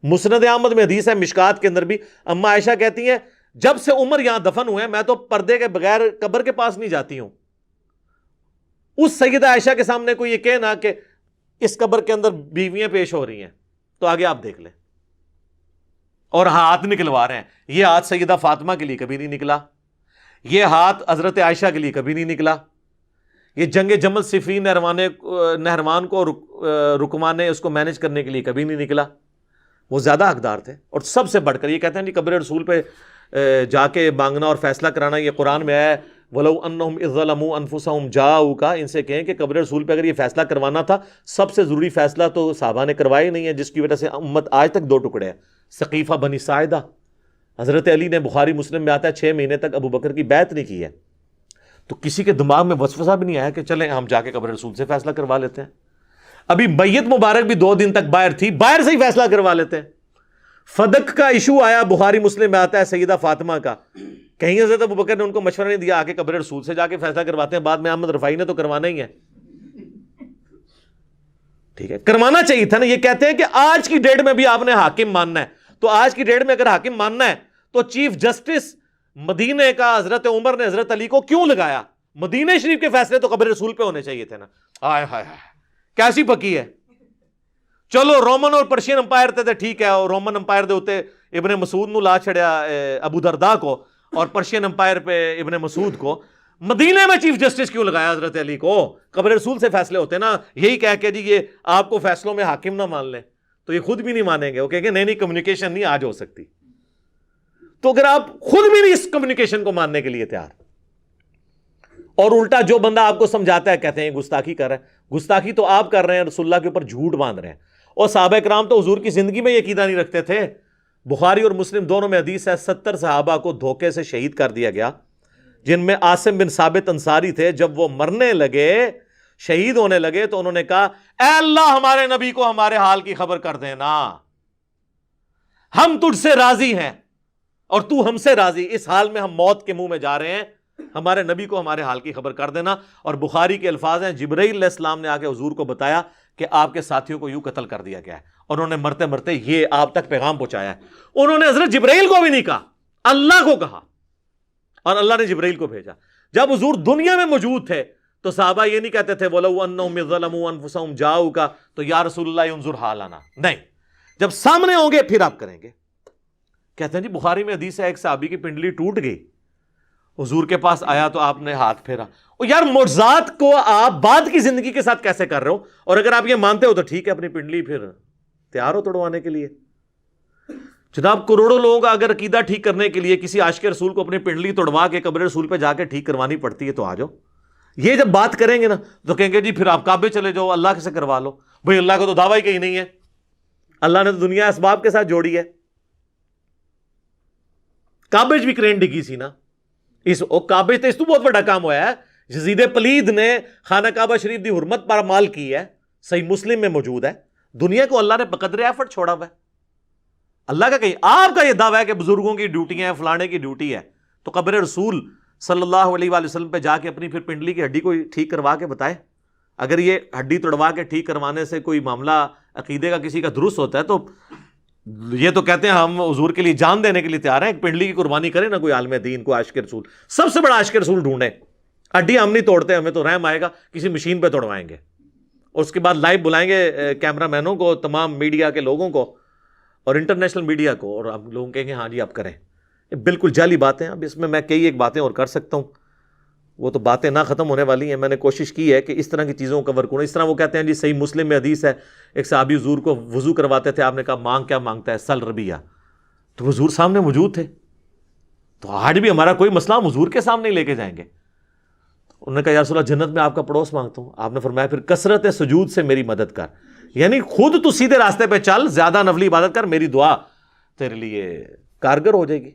مسند احمد میں حدیث ہے، مشکات کے اندر بھی اما عائشہ کہتی ہیں جب سے عمر یہاں دفن ہوئے ہیں میں تو پردے کے بغیر قبر کے پاس نہیں جاتی ہوں۔ اس سیدہ عائشہ کے سامنے کوئی یہ کہنا کہ اس قبر کے اندر بیویاں پیش ہو رہی ہیں تو آگے آپ دیکھ لیں، اور ہاتھ نکلوا رہے ہیں۔ یہ ہاتھ سیدہ فاطمہ کے لیے کبھی نہیں نکلا، یہ ہاتھ حضرت عائشہ کے لیے کبھی نہیں نکلا، یہ جنگ جمل صفین نہروان کو رکمان اس کو مینج کرنے کے لیے کبھی نہیں نکلا۔ وہ زیادہ حقدار تھے، اور سب سے بڑھ کر یہ کہتے ہیں جی قبر رسول پہ جا کے مانگنا اور فیصلہ کرانا، یہ قرآن میں ہے وَلَوْ أَنَّهُمْ إِذْ ظَلَمُوا أَنفُسَهُمْ جَاءُوكَ، ان سے کہیں کہ قبر رسول پہ اگر یہ فیصلہ کروانا تھا، سب سے ضروری فیصلہ تو صحابہ نے کروایا نہیں ہے، جس کی وجہ سے امت آج تک دو ٹکڑے ہیں۔ ثقیفہ بنی ساعدہ، حضرت علی نے بخاری مسلم میں آتا ہے 6 مہینے تک ابو بکر کی بیعت نہیں کی ہے، تو کسی کے دماغ میں وسوسہ بھی نہیں آیا کہ چلیں ہم جا کے قبر رسول سے فیصلہ کروا لیتے ہیں۔ ابھی میت مبارک بھی 2 دن تک باہر تھی، باہر سے ہی فیصلہ کروا لیتے ہیں۔ فدق کا ایشو آیا، بخاری مسلم میں آتا ہے سیدہ فاطمہ کا، کہیں حضرت ابو بکر نے ان کو مشورہ نہیں دیا، آ کے قبر رسول سے جا کے فیصلہ کرواتے ہیں، بعد میں احمد رفاعی نے تو کروانا ہی ہے۔ ٹھیک ہے، کروانا چاہیے تھا نا۔ یہ کہتے ہیں کہ آج کی ڈیٹ میں بھی آپ نے حاکم ماننا ہے، تو آج کی ڈیٹ میں اگر حاکم ماننا ہے تو چیف جسٹس مدینے کا حضرت عمر نے حضرت علی کو کیوں لگایا؟ مدینہ شریف کے فیصلے تو قبر رسول پہ ہونے چاہیے تھے نا۔ ہائے ہائے ہائے کیسی پکی ہے۔ چلو رومن اور پرشین امپائر تے ٹھیک ہے، اور رومن امپائر دے ہوتے ابن مسعود نو لا چھڑیا ابو درداء کو، اور پرشین امپائر پہ ابن مسعود کو۔ مدینے میں چیف جسٹس کیوں لگایا حضرت علی کو؟ قبر رسول سے فیصلے ہوتے نا۔ یہی کہہ کے جی یہ آپ کو فیصلوں میں حاکم نہ مان لیں تو یہ خود بھی نہیں مانیں گے، وہ کہیں گے نہیں کمیونیکیشن نہیں آج ہو سکتی۔ تو اگر آپ خود بھی نہیں اس کمیونیکیشن کو ماننے کے لیے تیار، اور الٹا جو بندہ آپ کو سمجھاتا ہے کہتے ہیں گستاخی کر رہے ہیں، گستاخی تو آپ کر رہے ہیں، رسول اللہ کے اوپر جھوٹ باندھ رہے ہیں۔ اور صحابہ کرام تو حضور کی زندگی میں یہ عقیدہ نہیں رکھتے تھے۔ بخاری اور مسلم دونوں میں حدیث ہے 70 صحابہ کو دھوکے سے شہید کر دیا گیا، جن میں عاصم بن ثابت انصاری تھے۔ جب وہ مرنے لگے، شہید ہونے لگے، تو انہوں نے کہا اے اللہ ہمارے نبی کو ہمارے حال کی خبر کر دینا، ہم تجھ سے راضی ہیں اور تو ہم سے راضی، اس حال میں ہم موت کے منہ میں جا رہے ہیں، ہمارے نبی کو ہمارے حال کی خبر کر دینا۔ اور بخاری کے الفاظ ہیں جبرائیل علیہ السلام نے آ کے حضور کو بتایا کہ آپ کے ساتھیوں کو یوں قتل کر دیا گیا ہے، اور انہوں نے مرتے مرتے یہ آپ تک پیغام پہنچایا ہے۔ انہوں نے حضرت جبرائیل کو بھی نہیں کہا، اللہ کو کہا، اور اللہ نے جبرائیل کو بھیجا۔ جب حضور دنیا میں موجود تھے تو صحابہ یہ نہیں کہتے تھے وَلَوْ أَنَّهُمْ ظَلَمُوا أَنفُسَهُمْ جَاءُوكَ تو یا رسول اللہ انظر حالنا، نہیں، جب سامنے ہوں گے پھر آپ کریں گے۔ کہتے ہیں جی بخاری میں حدیث ہے ایک صحابی کی پنڈلی ٹوٹ گئی، حضور کے پاس آیا تو آپ نے ہاتھ پھیرا۔ اور یار معجزات کو آپ بعد کی زندگی کے ساتھ کیسے کر رہے ہو؟ اور اگر آپ یہ مانتے ہو تو ٹھیک ہے، اپنی پنڈلی پھر تیار ہو توڑوانے کے لیے۔ جناب کروڑوں لوگوں کا اگر عقیدہ ٹھیک کرنے کے لیے کسی عاشق رسول کو اپنی پنڈلی توڑوا کے قبر رسول پہ جا کے ٹھیک کروانی پڑتی ہے تو آ جاؤ۔ یہ جب بات کریں گے نا تو کہیں گے جی پھر آپ کعبے چلے جاؤ، اللہ سے کروا لو۔ بھئی اللہ کا تو دعویٰ ہی کہیں نہیں ہے، اللہ نے تو دنیا اسباب کے ساتھ جوڑی ہے۔ کعبے بھی کرین ڈگی سی نا، اس کعبے تے اس تو بہت بڑا کام ہوا ہے۔ یزید پلید نے خانہ کعبہ شریف دی حرمت پر مال کی ہے، صحیح مسلم میں موجود ہے۔ دنیا کو اللہ نے بقدر ایفرٹ چھوڑا ہوا ہے۔ اللہ کا کہیں آپ کا یہ دعویٰ ہے کہ بزرگوں کی ڈیوٹیاں ہیں، فلانے کی ڈیوٹی ہے، تو قبر رسول صلی اللہ علیہ وآلہ وسلم پہ جا کے اپنی پھر پنڈلی کی ہڈی کو ٹھیک کروا کے بتائے۔ اگر یہ ہڈی توڑوا کے ٹھیک کروانے سے کوئی معاملہ عقیدے کا کسی کا درست ہوتا ہے تو یہ تو کہتے ہیں ہم حضور کے لیے جان دینے کے لیے تیار ہیں، ایک پنڈلی کی قربانی کرے نا کوئی عالم دین، کوئی عاشق رسول، سب سے بڑا عاشق رسول ڈھونڈے۔ ہڈی ہم نہیں توڑتے، ہمیں تو رحم آئے گا کسی مشین پہ توڑوائیں گے، اور اس کے بعد لائیو بلائیں گے کیمرہ مینوں کو، تمام میڈیا کے لوگوں کو اور انٹرنیشنل میڈیا کو، اور ہم لوگوں کہیں گے ہاں جی آپ کریں۔ یہ بالکل جعلی باتیں۔ اب اس میں کئی ایک باتیں اور کر سکتا ہوں، وہ تو باتیں نہ ختم ہونے والی ہیں۔ میں نے کوشش کی ہے کہ اس طرح کی چیزوں کو کور کروں۔ اس طرح وہ کہتے ہیں جی صحیح مسلم میں حدیث ہے ایک صحابی حضور کو وضو کرواتے تھے، آپ نے کہا مانگ کیا مانگتا ہے؟ سل ربیہ۔ تو حضور سامنے موجود تھے، تو آج بھی ہمارا کوئی مسئلہ ہم حضور کے سامنے لے کے جائیں گے۔ انہوں نے کہا یا رسول اللہ جنت میں آپ کا پڑوس مانگتا ہوں۔ آپ نے فرمایا پھر کثرت سجود سے میری مدد کر، یعنی خود تو سیدھے راستے پہ چل، زیادہ نفلی عبادت کر، میری دعا تیرے لیے کارگر ہو جائے گی۔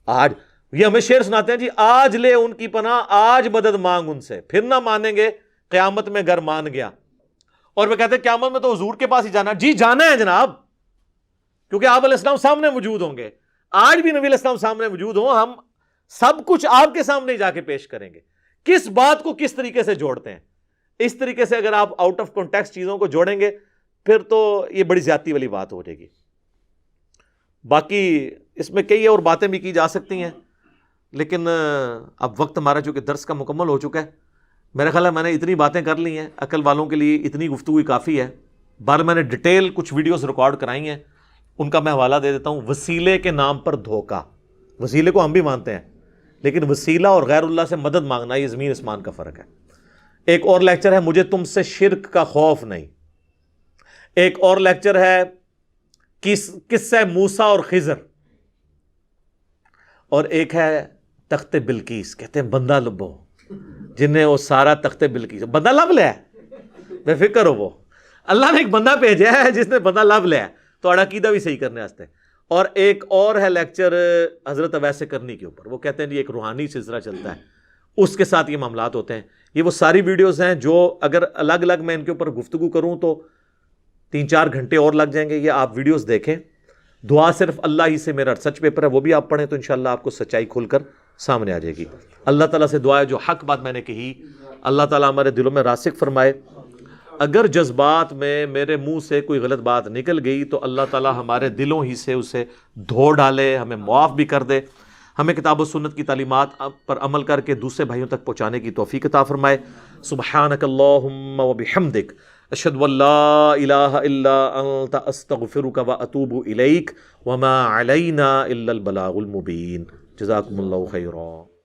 آج یہ ہمیں شعر سناتے ہیں جی آج لے ان کی پناہ، آج مدد مانگ ان سے، پھر نہ مانیں گے قیامت میں گر مان گیا۔ اور وہ کہتے ہیں قیامت میں تو حضور کے پاس ہی جانا۔ جی جانا ہے جناب، کیونکہ آپ علیہ السلام سامنے موجود ہوں گے۔ آج بھی نبی علیہ السلام سامنے موجود ہوں، ہم سب کچھ آپ کے سامنے ہی جا کے پیش کریں گے۔ کس بات کو کس طریقے سے جوڑتے ہیں؟ اس طریقے سے اگر آپ آؤٹ آف کانٹیکسٹ چیزوں کو جوڑیں گے پھر تو یہ بڑی زیادتی والی بات ہو جائے گی۔ باقی اس میں کئی اور باتیں بھی کی جا سکتی ہیں، لیکن اب وقت ہمارا چونکہ درس کا مکمل ہو چکا ہے، میرا خیال ہے میں نے اتنی باتیں کر لی ہیں، عقل والوں کے لیے اتنی گفتگو کافی ہے۔ بار میں نے ڈیٹیل کچھ ویڈیوز ریکارڈ کرائی ہیں، ان کا میں حوالہ دے دیتا ہوں۔ وسیلے کے نام پر دھوکہ، وسیلے کو ہم بھی مانتے ہیں لیکن وسیلہ اور غیر اللہ سے مدد مانگنا یہ زمین اسمان کا فرق ہے۔ ایک اور لیکچر ہے مجھے تم سے شرک کا خوف نہیں، ایک اور لیکچر ہے قصہ موسیٰ اور خضر، اور ایک ہے تخت بلقیس۔ کہتے ہیں بندہ لبو جنہیں وہ سارا تخت بلقیس بندہ لب لیا ہے، بے فکر ہو، وہ اللہ نے ایک بندہ بھیجا ہے جس نے بندہ لب لیا ہے تو عقیدہ بھی صحیح کرنے واسطے۔ اور ایک اور ہے لیکچر حضرت اویس کرنی کے اوپر، وہ کہتے ہیں جی ایک روحانی سلسلہ چلتا ہے، اس کے ساتھ یہ معاملات ہوتے ہیں۔ یہ وہ ساری ویڈیوز ہیں جو اگر الگ الگ میں ان کے اوپر گفتگو کروں تو 3-4 گھنٹے اور لگ جائیں گے۔ یہ آپ ویڈیوز دیکھیں۔ دعا صرف اللہ ہی سے میرا ریسرچ پیپر ہے، وہ بھی آپ پڑھیں تو انشاءاللہ آپ کو سچائی کھل کر سامنے آ جائے گی۔ اللہ تعالیٰ سے دعا ہے جو حق بات میں نے کہی اللہ تعالیٰ ہمارے دلوں میں راسخ فرمائے۔ اگر جذبات میں میرے منہ سے کوئی غلط بات نکل گئی تو اللہ تعالیٰ ہمارے دلوں ہی سے اسے دھو ڈالے، ہمیں معاف بھی کر دے، ہمیں کتاب و سنت کی تعلیمات پر عمل کر کے دوسرے بھائیوں تک پہنچانے کی توفیق عطا فرمائے۔ سبحانک اللہم و بحمدک، اشہد ان لا الہ الا انت، استغفرک و اتوب الیک، وما علینا الا البلاغ المبین۔ جزاکم اللہ خیرا۔